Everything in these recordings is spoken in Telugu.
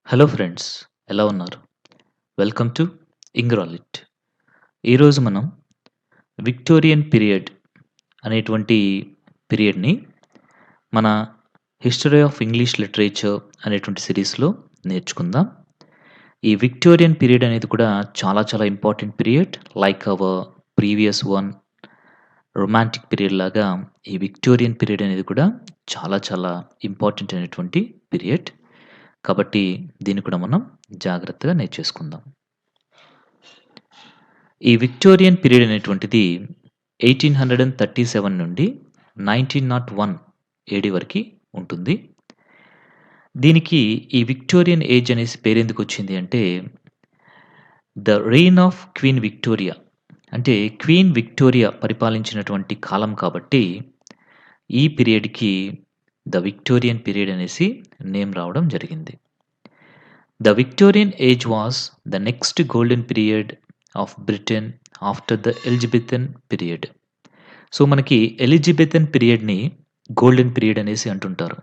హలో ఫ్రెండ్స్, ఎలా ఉన్నారు? వెల్కమ్ టు ఇంగ్రాలిట్. ఈరోజు మనం విక్టోరియన్ పీరియడ్ అనేటువంటి పీరియడ్‌ని మన హిస్టరీ ఆఫ్ ఇంగ్లీష్ లిటరేచర్ అనేటువంటి సిరీస్‌లో నేర్చుకుందాం. ఈ విక్టోరియన్ పీరియడ్ అనేది కూడా చాలా చాలా important period. Like our previous one romantic period లాగా ఈ విక్టోరియన్ పీరియడ్ అనేది కూడా చాలా చాలా ఇంపార్టెంట్ అయినటువంటి పీరియడ్. కాబట్టి దీన్ని కూడా మనం జాగ్రత్తగా నేర్చేసుకుందాం. ఈ విక్టోరియన్ పీరియడ్ అనేటువంటిది 1837 నుండి 1901 ఏడీ వరకి ఉంటుంది. దీనికి ఈ విక్టోరియన్ ఏజ్ అనేసి పేరెందుకొచ్చింది అంటే, the rain of queen Victoria అంటే క్వీన్ విక్టోరియా పరిపాలించినటువంటి కాలం కాబట్టి, ఈ పీరియడ్‌కి ద విక్టోరియన్ పీరియడ్ అనేసి నేమ్ రావడం జరిగింది. The Victorian age was the next golden period of Britain after the Elizabethan period. So మనకి ఎలిజబెథన్ పీరియడ్‌ని గోల్డెన్ పీరియడ్ అనేసి అంటుంటారు.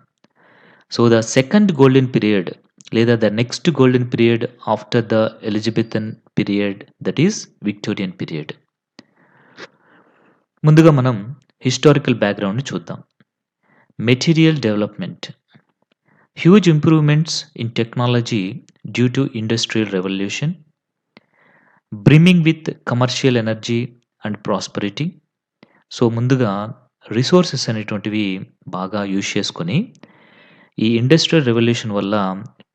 So the second golden period లేదా the next golden period after the Elizabethan period that is Victorian period. ముందుగా మనం హిస్టారికల్ బ్యాక్‌గ్రౌండ్‌ని చూద్దాం. Material development. Huge improvements in technology due to industrial revolution. Brimming with commercial energy and prosperity. So ముందుగా రిసోర్సెస్ అనేటువంటివి బాగా యూజ్ చేసుకొని, ఈ ఇండస్ట్రియల్ రెవల్యూషన్ వల్ల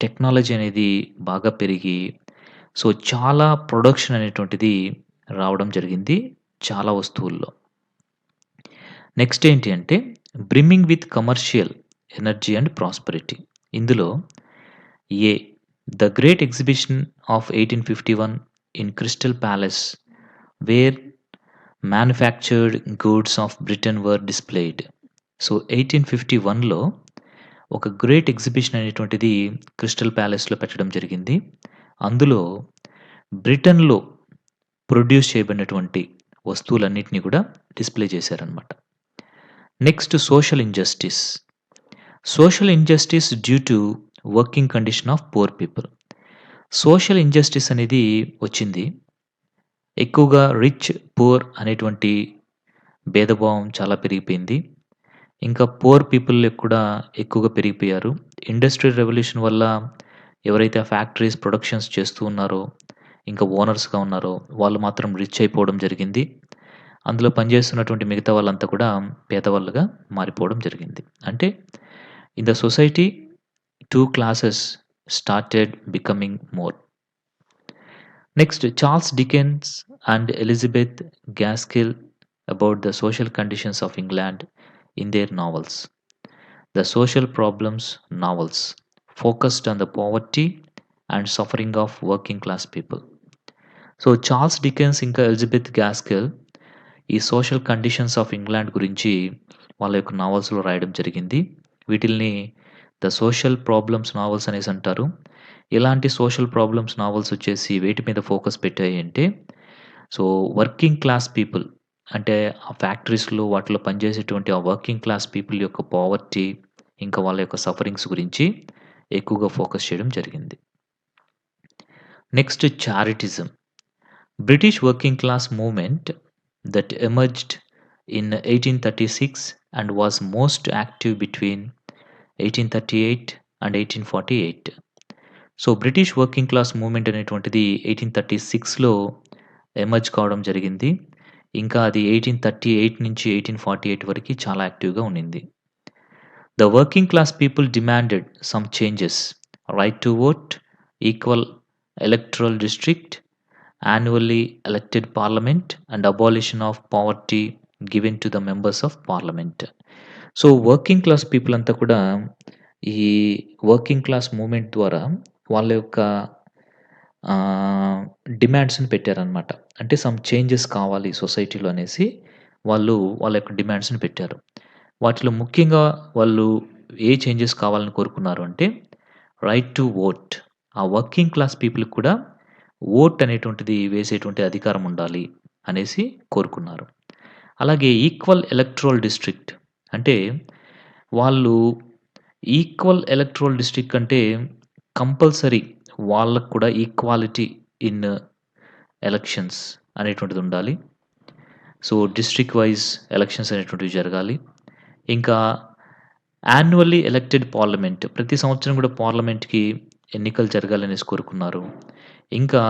టెక్నాలజీ అనేది బాగా పెరిగి, సో చాలా ప్రొడక్షన్ అనేటువంటిది రావడం జరిగింది చాలా వస్తువుల్లో. నెక్స్ట్ ఏంటి అంటే brimming with commercial energy and prosperity. ఇందులో ఏ the Great Exhibition of 1851 in Crystal Palace where manufactured goods of Britain were displayed. So 1851లో ఒక గ్రేట్ ఎగ్జిబిషన్ అనేటువంటిది క్రిస్టల్ ప్యాలెస్‌లో పెట్టడం జరిగింది. అందులో బ్రిటన్‌లో ప్రొడ్యూస్ చేయబడినటువంటి వస్తువులన్నిటిని కూడా డిస్ప్లే చేశారనమాట. Next social injustice. Social injustice due to working condition of poor people. Social injustice అనేది వచ్చింది. ఎక్కువగా రిచ్, పూర్ అనేటువంటి భేదభావం చాలా పెరిగిపోయింది. ఇంకా పూర్ పీపుల్ కూడా ఎక్కువగా పెరిగిపోయారు. ఇండస్ట్రియల్ రెవల్యూషన్ వల్ల ఎవరైతే ఆ ఫ్యాక్టరీస్, ప్రొడక్షన్స్ చేస్తూ ఉన్నారో, ఇంకా ఓనర్స్‌గా ఉన్నారో వాళ్ళు మాత్రం రిచ్ అయిపోవడం జరిగింది. అందులో పనిచేస్తున్నటువంటి మిగతా వాళ్ళంతా కూడా పేదవాళ్ళుగా మారిపోవడం జరిగింది. అంటే in the society 2 classes started becoming more. Next Charles Dickens and Elizabeth Gaskell about the social conditions of England in their novels. The social problems novels focused on the poverty and suffering of working class people. So Charles Dickens ఇంకా ఎలిజబెత్ గాస్కెల్ ఈ సోషల్ కండిషన్స్ ఆఫ్ ఇంగ్లాండ్ గురించి వాళ్ళ యొక్క నావెల్స్‌లో రాయడం జరిగింది. వీటిల్ని ద సోషల్ ప్రాబ్లమ్స్ నావెల్స్ అనేసి అంటారు. ఇలాంటి సోషల్ ప్రాబ్లమ్స్ నావెల్స్ వచ్చేసి వేటి మీద ఫోకస్ పెట్టాయి అంటే, సో వర్కింగ్ క్లాస్ పీపుల్ అంటే ఆ ఫ్యాక్టరీస్‌లో వాటిలో పనిచేసేటువంటి ఆ వర్కింగ్ క్లాస్ పీపుల్ యొక్క పావర్టీ, ఇంకా వాళ్ళ యొక్క సఫరింగ్స్ గురించి ఎక్కువగా ఫోకస్ చేయడం జరిగింది. Next Chartism. British working class movement that emerged in 1836 and was most active between 1838 and 1848. So British working class movement అనేటువంటిది 1836లో ఎమర్జ్ కావడం జరిగింది. ఇంకా అది 1838 నుంచి 1848 వరకి చాలా యాక్టివ్‌గా ఉండింది. The working class people demanded some changes: right to vote, equal electoral district, annually elected parliament, and abolition of poverty given to the members of parliament. So working class people అంతా కూడా ఈ వర్కింగ్ క్లాస్ మూవ్‌మెంట్ ద్వారా వాళ్ళ యొక్క డిమాండ్స్‌ని పెట్టారనమాట. అంటే సమ్ చేంజెస్ కావాలి సొసైటీలో అనేసి వాళ్ళు వాళ్ళ యొక్క డిమాండ్స్‌ని పెట్టారు. వాటిలో ముఖ్యంగా వాళ్ళు ఏ చేంజెస్ కావాలని కోరుకున్నారు అంటే, రైట్ టు ఓట్. ఆ వర్కింగ్ క్లాస్ పీపుల్‌కి కూడా ఓట్ అనేటువంటిది వేసేటువంటి అధికారం ఉండాలి అనేసి కోరుకున్నారు. అలాగే ఈక్వల్ ఎలక్టోరల్ డిస్ట్రిక్ట్ అంటే వాళ్ళు ఈక్వల్ ఎలక్టోరల్ డిస్ట్రిక్ట్ అంటే కంపల్సరీ వాళ్ళకి కూడా ఈక్వాలిటీ ఇన్ ఎలక్షన్స్ అనేటువంటిదుండాలి. సో, డిస్ట్రిక్ట్ వైస్ ఎలక్షన్స్ అనేటువంటివి జరగాలి. ఇంకా యాన్యువల్లీ ఎలక్టెడ్ పార్లమెంట్ ప్రతి సంవత్సరం కూడా పార్లమెంట్‌కి ఎన్నికలు జరగాలనేసి కోరుకున్నారు. ఇంకా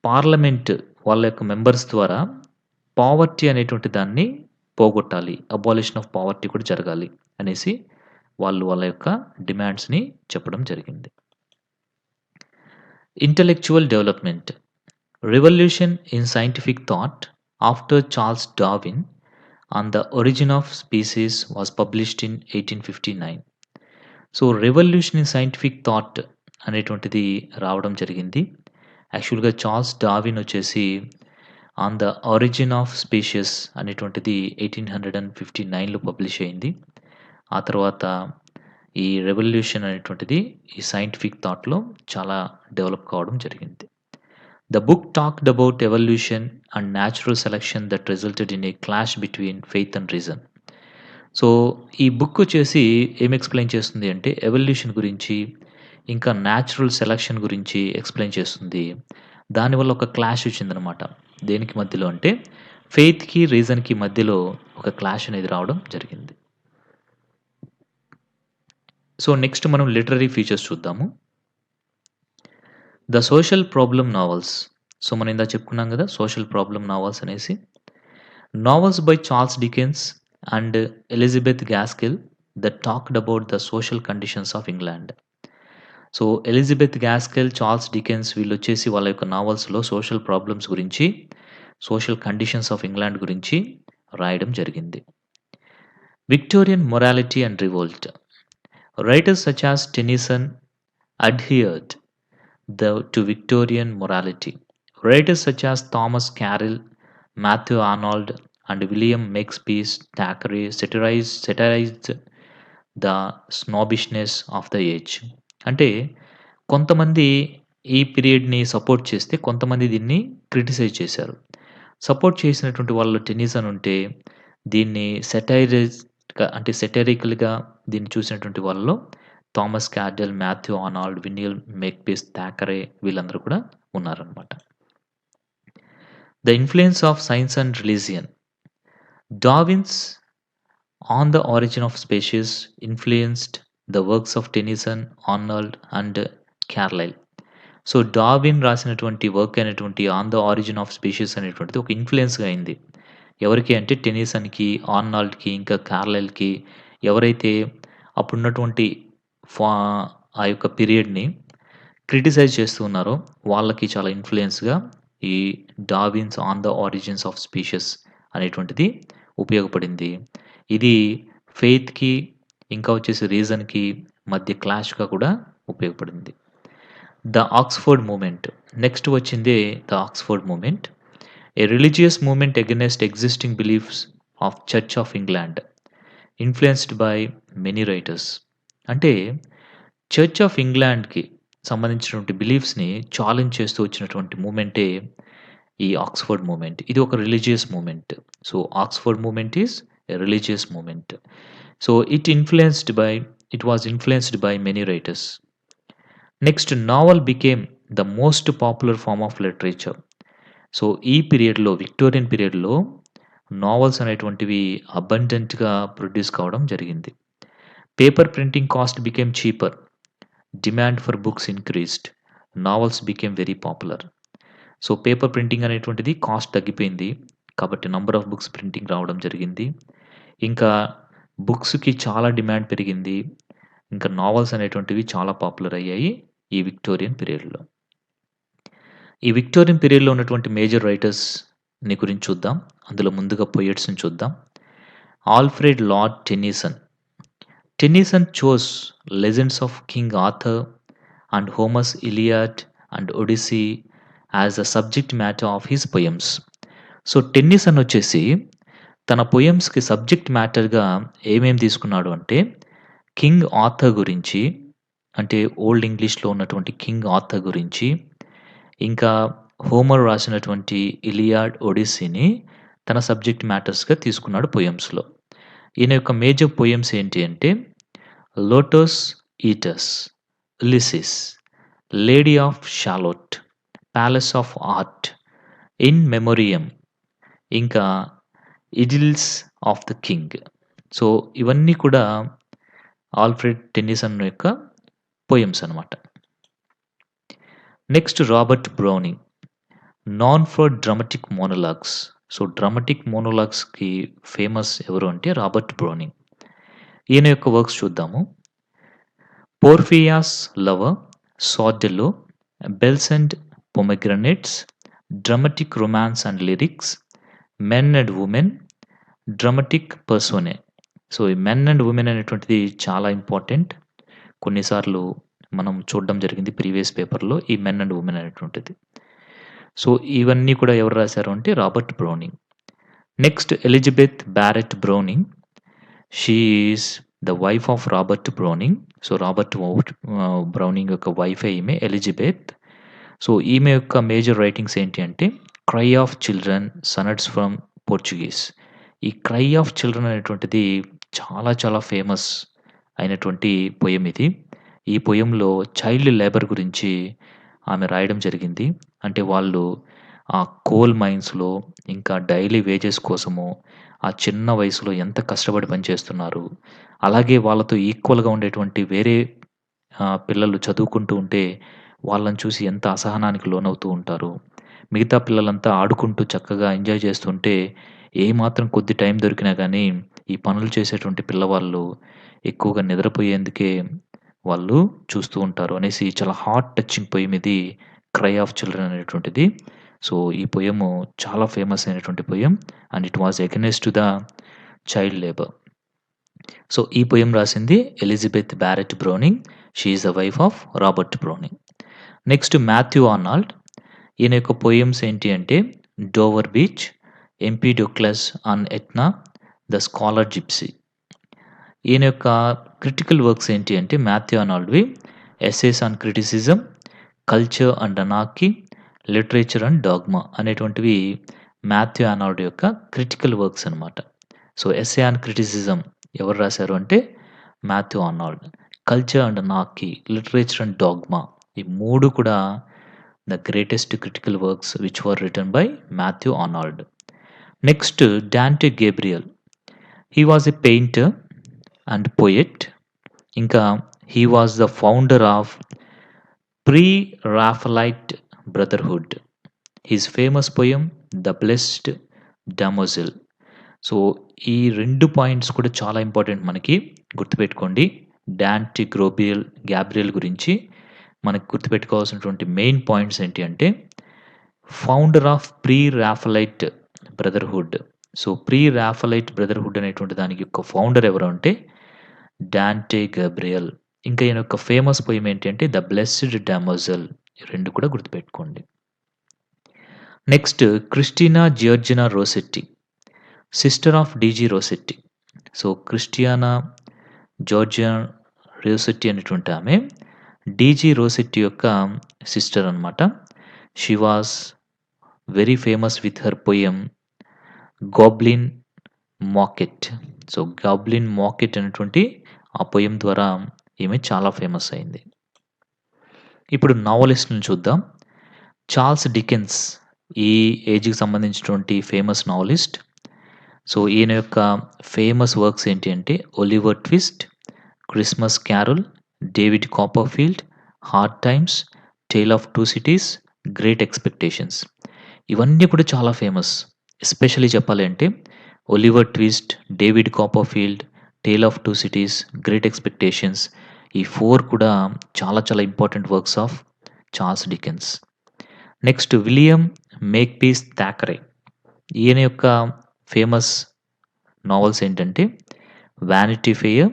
పార్లమెంట్ వాళ్ళ యొక్క మెంబర్స్ ద్వారా పావర్టీ అనేటువంటి దాన్ని పోగొట్టాలి. అబాలిషన్ ఆఫ్ పావర్టీ కూడా జరగాలి అనేసి వాళ్ళు వాళ్ళ యొక్క డిమాండ్స్‌ని చెప్పడం జరిగింది. Intellectual development. Revolution in scientific thought after Charles Darwin on the origin of species was published in 1859. So, revolution in scientific thought అనేటువంటిది రావడం జరిగింది. యాక్చువల్‌గా చార్ల్స్ డార్విన్ వచ్చేసి 'on the origin of species' అనేటువంటిది 1859లో పబ్లిష్ అయింది. ఆ తర్వాత ఈ రెవల్యూషన్ అనేటువంటిది ఈ సైంటిఫిక్ థాట్‌లో చాలా డెవలప్ కావడం జరిగింది. The book talked about evolution and natural selection that resulted in a clash between faith and reason. So, ఈ బుక్ వచ్చేసి ఏం ఎక్స్‌ప్లెయిన్ చేస్తుంది అంటే ఎవల్యూషన్ గురించి, ఇంకా న్యాచురల్ సెలక్షన్ గురించి ఎక్స్‌ప్లెయిన్ చేస్తుంది. దానివల్ల ఒక క్లాష్ వచ్చిందనమాట. దేనికి మధ్యలో అంటే ఫెయిత్‌కి, రీజన్‌కి మధ్యలో ఒక క్లాష్ అనేది రావడం జరిగింది. సో, నెక్స్ట్ మనం లిటరరీ ఫీచర్స్ చూద్దాము. The social problem novels. So, మనం ఇందాక చెప్పుకున్నాం కదా! సోషల్ ప్రాబ్లమ్ నావెల్స్ అనేసి. Novels by Charles Dickens and Elizabeth Gaskell that talked about the social conditions of England. So, Elizabeth Gaskell, Charles Dickens వీళ్ళొచ్చేసి వాళ్ళ యొక్క నావెల్స్‌లో సోషల్ ప్రాబ్లమ్స్ గురించి, సోషల్ కండిషన్స్ ఆఫ్ ఇంగ్లాండ్ గురించి రాయడం జరిగింది. Victorian morality and revolt. Writers such as Tennyson adhered to Victorian morality. Writers such as Thomas Carlyle, Matthew Arnold, and William Makepeace Thackeray satirized the snobbishness of the age. అంటే కొంతమంది ఈ పీరియడ్‌ని సపోర్ట్ చేస్తే, కొంతమంది దీన్ని క్రిటిసైజ్ చేశారు. సపోర్ట్ చేసినటువంటి వాళ్ళలో టెన్నిసన్ ఉంటే, దీన్ని అంటే సెటైరికల్‌గా దీన్ని చూసినటువంటి వాళ్ళలో Thomas Carlyle, Matthew Arnold, William Makepeace Thackeray వీళ్ళందరూ కూడా ఉన్నారనమాట. The influence of science and religion. Darwin's 'on the origin of species' influenced the works of Tennyson, Arnold and Carlyle. So, Darwin రాసినటువంటి వర్క్ అయినటువంటి 'on the origin of species' అనేటువంటిది ఒక ఇన్‌ఫ్లుయెన్స్‌గా అయింది. ఎవరికి అంటే టెన్నిసన్‌కి, ఆర్నాల్డ్‌కి, ఇంకా కార్లైల్‌కి ఎవరైతే అప్పుడున్నటువంటి ఫా ఆ యొక్క పీరియడ్‌ని క్రిటిసైజ్ చేస్తూ ఉన్నారో వాళ్ళకి చాలా ఇన్‌ఫ్లుయెన్స్‌గా ఈ Darwin's 'on the origins of species' అనేటువంటిది ఉపయోగపడింది. ఇది ఫెయిత్‌కి ఇంకా వచ్చేసి రీజన్‌కి మధ్య క్లాష్‌గా కూడా ఉపయోగపడింది. The Oxford movement. నెక్స్ట్ వచ్చిందే the Oxford movement. A religious movement against existing beliefs of church of England. Influenced by many writers. అంటే చర్చ్ ఆఫ్ ఇంగ్లాండ్‌కి సంబంధించినటువంటి బిలీఫ్స్‌ని ఛాలెంజ్ చేస్తూ వచ్చినటువంటి మూవ్‌మెంటే ఈ ఆక్స్‌ఫర్డ్ మూవ్‌మెంట్. ఇది ఒక religious movement. So, Oxford movement is a religious movement. So, it was influenced by many writers. Next novel became the most popular form of literature. So, ఈ పీరియడ్‌లో విక్టోరియన్ పీరియడ్‌లో నావెల్స్ అనేటువంటివి అబండెంట్‌గా ప్రొడ్యూస్ కావడం జరిగింది. Paper printing cost became cheaper. Demand for books increased. Novels became very popular. So, paper printing అనేటువంటిది కాస్ట్ తగ్గిపోయింది. కాబట్టి నంబర్ ఆఫ్ బుక్స్ ప్రింటింగ్ రావడం జరిగింది. ఇంకా బుక్స్‌కి చాలా డిమాండ్ పెరిగింది. ఇంకా నావెల్స్ అనేటువంటివి చాలా పాపులర్ అయ్యాయి ఈ విక్టోరియన్ పీరియడ్‌లో. ఈ విక్టోరియన్ పీరియడ్‌లో ఉన్నటువంటి మేజర్ రైటర్స్‌ని గురించి చూద్దాం. అందులో ముందుగా పొయెట్స్‌ని చూద్దాం. Alfred lord Tennyson. Tennyson chose legends of King Arthur and Homer's Iliad and Odyssey as the subject matter of his poems. So, Tennyson వచ్చేసి తన పొయమ్స్‌కి సబ్జెక్ట్ మ్యాటర్‌గా ఏమేం తీసుకున్నాడు అంటే, కింగ్ ఆర్థర్ గురించి, అంటే ఓల్డ్ ఇంగ్లీష్‌లో ఉన్నటువంటి కింగ్ ఆర్థర్ గురించి, ఇంకా హోమర్ రాసినటువంటి ఇలియాడ్, ఒడిస్సీని తన సబ్జెక్ట్ మ్యాటర్స్‌గా తీసుకున్నాడు పొయమ్స్‌లో. ఈయన యొక్క మేజర్ పొయమ్స్ ఏంటి అంటే lotus eaters, 'Ulysses', 'Lady of Shalott', 'Palace of Art', 'in memoriam' ఇంకా 'idylls of the king'. So, ఇవన్నీ కూడా ఆల్ఫ్రెడ్ టెన్నిసన్ యొక్క పోయెమ్స్ అనమాట. Next Robert Browning, known for dramatic monologues. So, dramatic మోనోలాగ్స్‌కి ఫేమస్ ఎవరు అంటే రాబర్ట్ బ్రౌనింగ్. ఈయన యొక్క వర్క్స్ చూద్దాము. 'Porphyria's lover', 'Sordello', 'bells and pomegranates', 'dramatic romances and lyrics', 'men and women', 'dramatic personae'. So, ఈ 'మెన్ అండ్ వుమెన్' అనేటువంటిది చాలా ఇంపార్టెంట్. కొన్నిసార్లు మనం చూడడం జరిగింది ప్రీవియస్ పేపర్‌లో ఈ 'మెన్ అండ్ వుమెన్' అనేటువంటిది. సో, ఇవన్నీ కూడా ఎవరు రాశారు అంటే Robert Browning. Next Elizabeth Barrett Browning. She is the wife of Robert Browning. So, Browning యొక్క వైఫే ఈమె ఎలిజబెత్. సో, ఈమె యొక్క మేజర్ రైటింగ్స్ ఏంటి అంటే 'cry of children', 'sonnets from Portuguese'. ఈ 'క్రై ఆఫ్ చిల్డ్రన్' అనేటువంటిది చాలా చాలా ఫేమస్ అయినటువంటి పొయెమ్ ఇది. ఈ పొయెమ్‌లో చైల్డ్ లేబర్ గురించి ఆమె రాయడం జరిగింది. అంటే వాళ్ళు ఆ కోల్ మైన్స్‌లో ఇంకా డైలీ వేజెస్ కోసము ఆ చిన్న వయసులో ఎంత కష్టపడి పనిచేస్తున్నారు. అలాగే వాళ్ళతో ఈక్వల్‌గా ఉండేటువంటి వేరే పిల్లలు చదువుకుంటూ ఉంటే వాళ్ళని చూసి ఎంత అసహనానికి లోనవుతూ ఉంటారు. మిగతా పిల్లలంతా ఆడుకుంటూ చక్కగా ఎంజాయ్ చేస్తుంటే ఏమాత్రం కొద్ది టైం దొరికినా గానీ ఈ పనులు చేసేటువంటి పిల్లవాళ్ళు ఎక్కువగా నిద్రపోయేందుకే వాళ్ళు చూస్తూ ఉంటారు అనేసి చాలా హార్ట్ టచింగ్ పొయెమ్ ఇది 'క్రై ఆఫ్ చిల్డ్రన్' అనేటువంటిది. సో, ఈ పొయెము చాలా ఫేమస్ అయినటువంటి poem and it was against the child labour. So, ఈ పొయెమ్ రాసింది Elizabeth Barrett Browning. She is the wife of Robert Browning. Next Matthew Arnold. ఈయన యొక్క పొయెమ్స్ ఏంటి అంటే 'Dover beach', 'Empedocles on Etna', 'the scholar gypsy'. ఈయన యొక్క క్రిటికల్ వర్క్స్ ఏంటి అంటే మాథ్యూ ఆర్నాల్డ్‌వి 'essays on criticism', 'culture and anarchy', 'literature and dogma' అనేటువంటివి మాథ్యూ ఆర్నాల్డ్ యొక్క క్రిటికల్ వర్క్స్ అనమాట. సో, 'ఎస్సే ఆన్ క్రిటిసిజం' ఎవరు రాశారు అంటే Matthew Arnold. 'Culture and anarchy', 'literature and dogma' ఈ 3 కూడా the greatest critical works which were written by Matthew Arnold. Next Dante Gabriel. He was a painter and poet. ఇంకా he was the founder of Pre-Raphaelite brotherhood. His famous poem 'the blessed damozel'. So, ఈ 2 పాయింట్స్ కూడా చాలా ఇంపార్టెంట్ మనకి గుర్తుపెట్టుకోండి. డాంటే గ్యాబ్రియల్ గురించి మనకు గుర్తుపెట్టుకోవాల్సినటువంటి మెయిన్ పాయింట్స్ ఏంటి అంటే founder of Pre-Raphaelite brotherhood. So, Pre-Raphaelite brotherhood అనేటువంటి దానికి యొక్క ఫౌండర్ ఎవరు అంటే డాంటే గేబ్రియల్. ఇంకా ఈయన యొక్క ఫేమస్ పొయెమ్ ఏంటి అంటే 'ద బ్లెస్డ్ డామోజెల్'. ఈ 2 కూడా గుర్తుపెట్టుకోండి. Next Christina Georgina Rossetti, sister of DG Rossetti. So, Christiana Georgia Rossetti అనేటువంటి ఆమె డీజీ రోసెట్టి యొక్క సిస్టర్ అనమాట. She was very famous with her poem 'goblin market'. So, 'goblin market' అనేటువంటి ఆ పొయెమ్ ద్వారా ఈమె చాలా ఫేమస్ అయింది. ఇప్పుడు నావలిస్ట్‌ని చూద్దాం. చార్ల్స్ డికెన్స్ ఈ ఏజ్‌కి సంబంధించినటువంటి ఫేమస్ నావలిస్ట్. సో, ఈయన యొక్క ఫేమస్ వర్క్స్ ఏంటి అంటే 'Oliver Twist', 'Christmas carol', 'David Copperfield', 'hard times', 'tale of two cities', 'great expectations'. ఇవన్నీ కూడా చాలా ఫేమస్. ఎస్పెషల్లీ చెప్పాలి అంటే 'Oliver Twist', 'David Copperfield', 'tale of two cities', 'great expectations' ఈ 4 కూడా చాలా చాలా important works of Charles Dickens. Next William Makepeace Thackeray. ఈయన యొక్క ఫేమస్ నావెల్స్ ఏంటంటే 'vanity fair',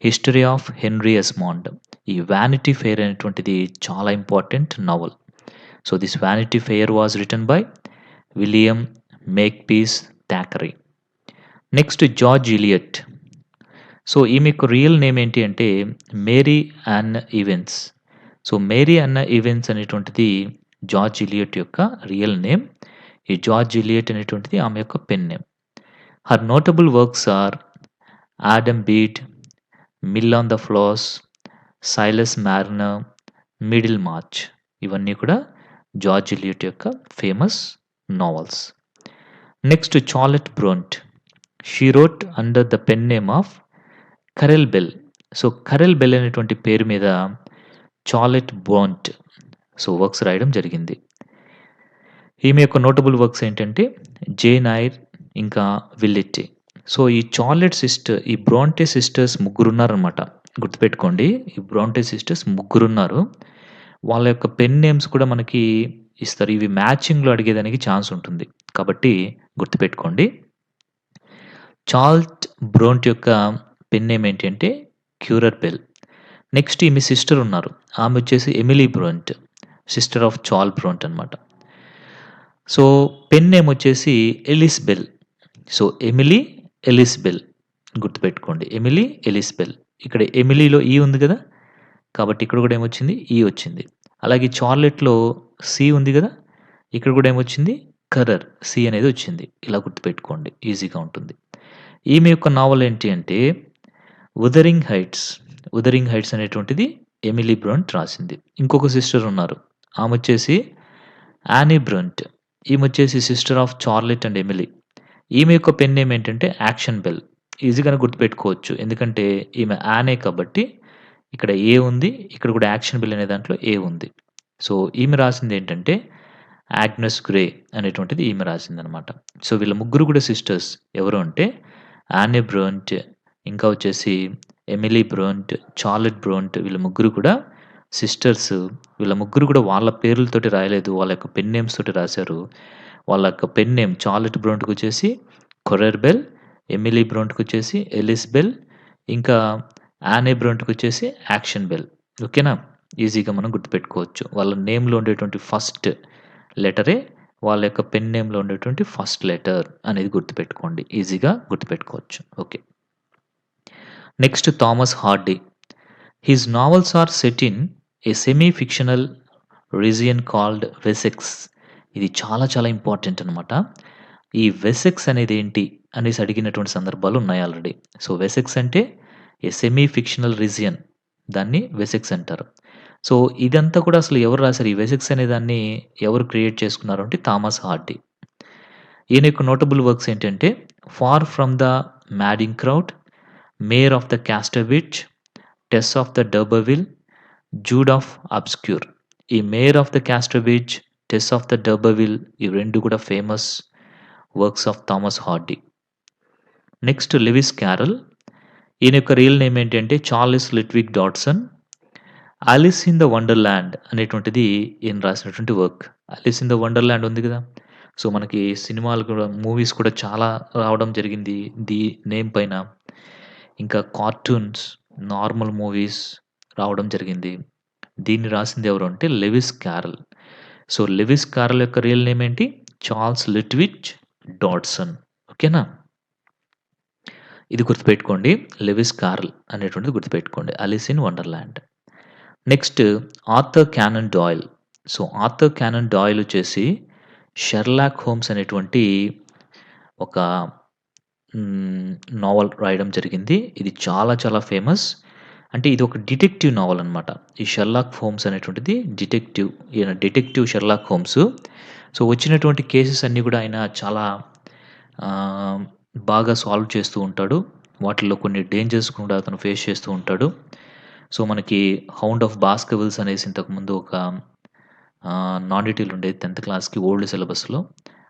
'history of Henry Esmond'. ఈ 'వ్యానిటీ ఫెయిర్' అనేటువంటిది చాలా important novel. So, this 'vanity fair' was written by William Makepeace Thackeray. Next George Eliot. So, ఈమె యొక్క రియల్ నేమ్ ఏంటి అంటే Mary Ann Evans. So, Mary Ann Evans అనేటువంటిది జార్జ్ ఎలియట్ యొక్క రియల్ నేమ్. ఈ జార్జ్ ఎలియట్ అనేటువంటిది ఆమె యొక్క pen name. Her notable works are 'Adam Bede', 'mill on the floss', Silas Marner, middle march ఇవన్నీ కూడా జార్జ్ ఎలియట్ యొక్క famous novels. Next Charlotte Bronte. She wrote under the pen name of కరెల్ bell. So, కరెల్ bell అనేటువంటి పేరు మీద చార్లెట్ బ్రోంట్ వర్క్స్ రాయడం జరిగింది. ఈమె యొక్క నోటబుల్ వర్క్స్ ఏంటంటే జేన్ ఐర్, ఇంకా విల్లెట్టే. సో, ఈ బ్రాంటే సిస్టర్స్ ముగ్గురున్నారనమాట. గుర్తుపెట్టుకోండి. ఈ బ్రాంటే సిస్టర్స్ ముగ్గురున్నారు. వాళ్ళ యొక్క పెన్ నేమ్స్ కూడా మనకి ఇస్తారు. ఇవి మ్యాచింగ్‌లో అడిగేదానికి ఛాన్స్ ఉంటుంది. కాబట్టి గుర్తుపెట్టుకోండి. చార్లెట్ బ్రోంట్ యొక్క పెన్ నేమ్ ఏంటి అంటే క్యూరర్ బెల్. నెక్స్ట్ ఈమె సిస్టర్ ఉన్నారు. ఆమె వచ్చేసి Emily Bronte. Sister of Charlotte Bronte అనమాట. సో, పెన్ నేమ్ వచ్చేసి Ellis Bell. So, Emily, Ellis Bell గుర్తుపెట్టుకోండి. Emily, Ellis Bell. ఇక్కడ ఎమిలీలో ఈ ఉంది కదా! కాబట్టి ఇక్కడ కూడా ఏమొచ్చింది? ఈ వచ్చింది. అలాగే చార్లెట్‌లో సి ఉంది కదా! ఇక్కడ కూడా ఏమొచ్చింది? కరర్ సి అనేది వచ్చింది. ఇలా గుర్తుపెట్టుకోండి. ఈజీగా ఉంటుంది. ఈమె యొక్క నావెల్ ఏంటి అంటే 'వుదరింగ్ హైట్స్'. 'వుదరింగ్ హైట్స్' అనేటువంటిది ఎమిలీ బ్రోంట్ రాసింది. ఇంకొక సిస్టర్ ఉన్నారు. ఆమొచ్చేసి యానీ బ్రోంట్. ఈమొచ్చేసి sister of Charlotte and Emily. ఈమె యొక్క పెన్ నేమ్ ఏంటంటే యాక్షన్ బెల్. ఈజీగానే గుర్తుపెట్టుకోవచ్చు. ఎందుకంటే ఈమె యానే కాబట్టి ఇక్కడ ఏ ఉంది. ఇక్కడ కూడా యాక్షన్ బెల్ అనే దాంట్లో ఏ ఉంది. సో, ఈమె రాసింది ఏంటంటే ఆగ్నెస్ గ్రే అనేటువంటిది ఈమె రాసిందనమాట. సో, వీళ్ళ ముగ్గురు కూడా సిస్టర్స్. ఎవరు అంటే యానీ బ్రోంట్, ఇంకా వచ్చేసి ఎమిలీ బ్రోంట్, చార్లెట్ బ్రోంట్ వీళ్ళ ముగ్గురు కూడా సిస్టర్స్. వీళ్ళ ముగ్గురు కూడా వాళ్ళ పేర్లతోటి రాయలేదు. వాళ్ళ యొక్క పెన్ నేమ్స్ తోటి రాశారు. వాళ్ళ యొక్క పెన్ నేమ్ చార్లెట్ బ్రోంట్‌కొచ్చేసి కొరెర్ బెల్, ఎమిలీ బ్రోంట్‌కొచ్చేసి ఎలిస్ బెల్, ఇంకా యానీ బ్రోంట్‌కొచ్చేసి యాక్షన్ బెల్. ఓకేనా? ఈజీగా మనం గుర్తుపెట్టుకోవచ్చు. వాళ్ళ నేమ్‌లో ఉండేటువంటి ఫస్ట్ లెటరే వాళ్ళ యొక్క పెన్ నేమ్‌లో ఉండేటువంటి ఫస్ట్ లెటర్ అనేది గుర్తుపెట్టుకోండి. ఈజీగా గుర్తుపెట్టుకోవచ్చు. Okay. Next Thomas Hardy. His novels are set in a semi fictional region called Wessex. ఇది చాలా చాలా ఇంపార్టెంట్ అనమాట. ఈ వెసెక్స్ అనేది ఏంటి అనేసి అడిగినటువంటి సందర్భాలు ఉన్నాయి ఆల్రెడీ. సో, వెసెక్స్ అంటే ఏ సెమీ ఫిక్షనల్ రీజియన్. దాన్ని వెసెక్స్ అంటారు. సో, ఇదంతా కూడా అసలు ఎవరు రాసారు? ఈ వెసెక్స్ అనే దాన్ని ఎవరు క్రియేట్ చేసుకున్నారు అంటే థామస్ హార్డీ. ఈయన యొక్క నోటబుల్ వర్క్స్ ఏంటంటే 'far from the madding crowd', 'mayor of the Casterbridge', 'Tess of the d'Urberville', 'Jude of obscure'. ఈ 'mayor of the Casterbridge', 'Tess of the d'Urberville' ఈ 2 కూడా famous works of Thomas Hardy. Next Lewis Carroll. ఈయన యొక్క రియల్ నేమ్ ఏంటంటే Charles Lutwidge Dodgson. 'Alice in the wonderland' అనేటువంటిది ఈయన రాసినటువంటి work. 'Alice in the wonderland' ఉంది కదా! సో, మనకి సినిమాలు కూడా మూవీస్ కూడా చాలా రావడం జరిగింది. నేమ్ పైన. ఇంకా కార్టూన్స్, నార్మల్ మూవీస్ రావడం జరిగింది. దీన్ని రాసింది ఎవరు అంటే Lewis Carroll. So, Lewis Carroll యొక్క రియల్ నేమ్ ఏంటి? Charles Lutwidge Dodgson. ఓకేనా? ఇది గుర్తుపెట్టుకోండి. లెవిస్ కార్ల్ అనేటువంటిది గుర్తుపెట్టుకోండి. 'Alice in wonderland'. Next Arthur Conan Doyle. So, Arthur Conan Doyle వచ్చేసి 'షెర్లాక్ హోమ్స్' అనేటువంటి ఒక నావెల్ రాయడం జరిగింది. ఇది చాలా చాలా ఫేమస్. అంటే ఇది ఒక డిటెక్టివ్ నావెల్ అనమాట. ఈ 'షెర్లాక్ హోమ్స్' అనేటువంటిది డిటెక్టివ్. ఈయన డిటెక్టివ్ 'షెర్లాక్ హోమ్స్'. సో, వచ్చినటువంటి కేసెస్ అన్నీ కూడా ఆయన చాలా ఆహ్, బాగా సాల్వ్ చేస్తూ ఉంటాడు. వాటిల్లో కొన్ని డేంజర్స్ కూడా అతను ఫేస్ చేస్తూ ఉంటాడు. సో, మనకి 'హౌండ్ ఆఫ్ బాస్కర్విల్స్' అనేసి ఇంతకుముందు ఒక నాన్ డీటెయిల్ ఉండేది 10థ్ క్లాస్‌కి ఓల్డ్ సిలబస్‌లో.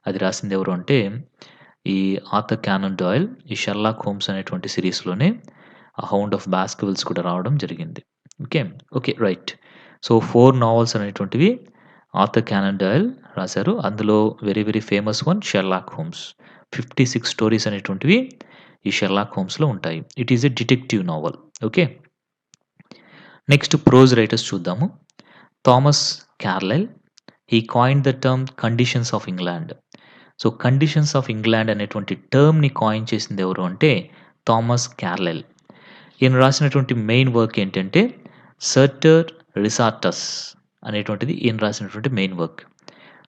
అది రాసింది ఎవరు అంటే ఈ ఆర్థర్ కానన్ డాయిల్. ఈ 'షెర్లాక్ హోమ్స్' అనేటువంటి సీరీస్‌లోనే ఆ 'హౌండ్ ఆఫ్ బాస్కర్విల్స్' కూడా రావడం జరిగింది. Okay. Okay. Right. So, 4 novels అనేటువంటివి ఆర్థర్ కానన్ డాయిల్ రాశారు. అందులో very very famous one 'Sherlock Holmes'. 56 stories అనేటువంటివి ఈ 'షెర్లాక్ హోమ్స్‌లో' ఉంటాయి. It is a detective novel. Okay. Next prose writers చూద్దాము. Thomas Carlyle. He coined the term 'conditions of England'. So, 'conditions of England' అనేటువంటి టర్మ్‌ని కాయిన్ చేసింది ఎవరు అంటే థామస్ కార్లైల్. ఈయన రాసినటువంటి మెయిన్ వర్క్ ఏంటంటే 'సర్టర్ రిసార్టస్' అనేటువంటిది ఈయన రాసినటువంటి main work.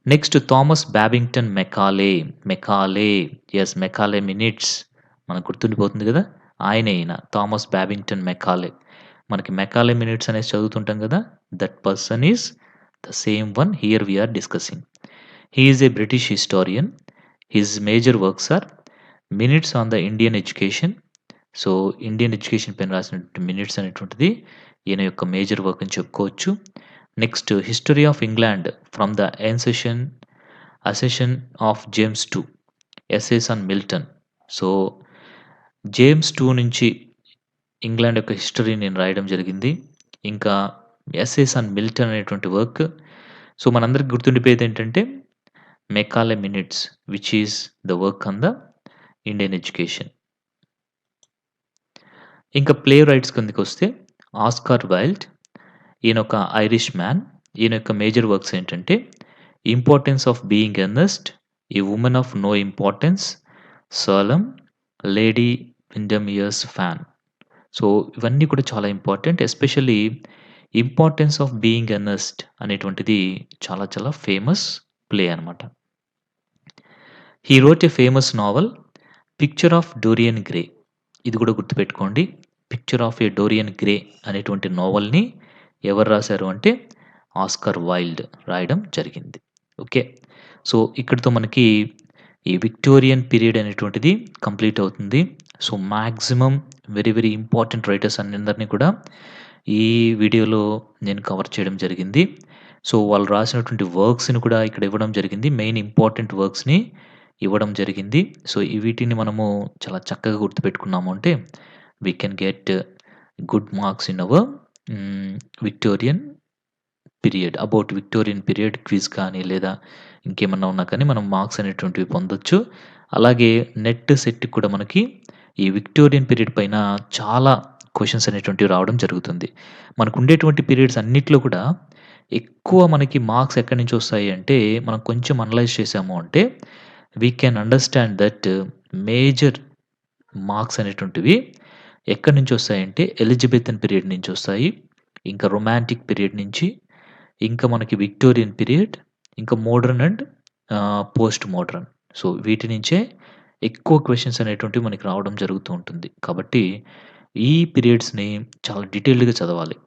Next Thomas Babington Macaulay. Yes, Macaulay minutes మనకు గుర్తుండిపోతుంది కదా! ఆయనే ఈయన థామస్ బాబింగ్టన్ మెకాలే. మనకి మెకాలే మినిట్స్ అనేసి చదువుతుంటాం గదా! That person is the same one here we are discussing. He is a British historian. His major works are 'minutes on the Indian education'. So, Indian education పైన రాసినటువంటి 'మినిట్స్' అనేటువంటిది ఈయన యొక్క మేజర్ వర్క్ అని చెప్పుకోవచ్చు. Next 'history of England from the accession of James II'. Essays on Milton. So, James II నుంచి ఇంగ్లాండ్ యొక్క హిస్టరీ నేను రాయడం జరిగింది. ఇంకా 'ఎస్సేస్ ఆన్ మిల్టన్' అనేటువంటి వర్క్. సో, మనందరికి గుర్తుండిపోయేదేంటంటే 'Macaulay minutes' which is the work on the Indian education. ఇంకా ప్లే రైట్స్ కిందకొస్తే 'ఆస్కార్ వైల్డ్'. ఈయన ఒక ఐరిష్ మ్యాన్. ఈయన యొక్క మేజర్ వర్క్స్ ఏంటంటే 'importance of being earnest', 'a woman of no importance', 'సోలమ్', 'Lady Windermere's fan'. So, ఇవన్నీ కూడా చాలా important. Especially 'importance of being earnest' అనేటువంటిది చాలా చాలా ఫేమస్ ప్లే అనమాట. He wrote a famous novel 'picture of Dorian Gray'. ఇది కూడా గుర్తుపెట్టుకోండి. 'Picture of a Dorian Gray' అనేటువంటి నోవెల్‌ని ఎవరు రాశారు అంటే ఆస్కార్ వైల్డ్ రాయడం జరిగింది. ఓకే. సో, ఇక్కడితో మనకి ఈ విక్టోరియన్ పీరియడ్ అనేటువంటిది కంప్లీట్ అవుతుంది. So, maximum very very important writers అందరిని కూడా ఈ వీడియోలో నేను కవర్ చేయడం జరిగింది. సో, వాళ్ళు రాసినటువంటి వర్క్స్‌ని కూడా ఇక్కడ ఇవ్వడం జరిగింది. మెయిన్ ఇంపార్టెంట్ వర్క్స్‌ని ఇవ్వడం జరిగింది. సో, వీటిని మనము చాలా చక్కగా గుర్తుపెట్టుకున్నాము అంటే we can get good marks in our Victorian period. About Victorian period quiz కానీ లేదా ఇంకేమన్నా ఉన్నా కానీ మనం మార్క్స్ అనేటువంటివి పొందొచ్చు. అలాగే నెట్, సెట్‌కి కూడా మనకి ఈ విక్టోరియన్ పీరియడ్ పైన చాలా క్వెషన్స్ అనేటువంటివి రావడం జరుగుతుంది. మనకుండేటువంటి పీరియడ్స్ అన్నిట్లో కూడా ఎక్కువ మనకి మార్క్స్ ఎక్కడి నుంచి వస్తాయి అంటే మనం కొంచెం అనలైజ్ చేసాము అంటే we can understand that major marks అనేటువంటివి ఎక్కడి నుంచి వస్తాయంటే ఎలిజబెథన్ పీరియడ్ నుంచి వస్తాయి. ఇంకా రొమాంటిక్ పీరియడ్ నుంచి, ఇంకా మనకి విక్టోరియన్ పీరియడ్, ఇంకా modern and post modern. So, వీటి నుంచే ఎక్కువ క్వెషన్స్ అనేటువంటివి మనకి రావడం జరుగుతూ ఉంటుంది. కాబట్టి ఈ పీరియడ్స్‌ని చాలా డీటెయిల్డ్‌గా చదవాలి.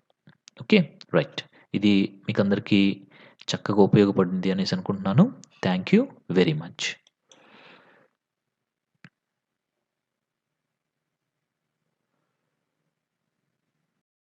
ఓకే. రైట్. ఇది మీకందరికీ చక్కగా ఉపయోగపడింది అనేసి అనుకుంటున్నాను. Thank you very much.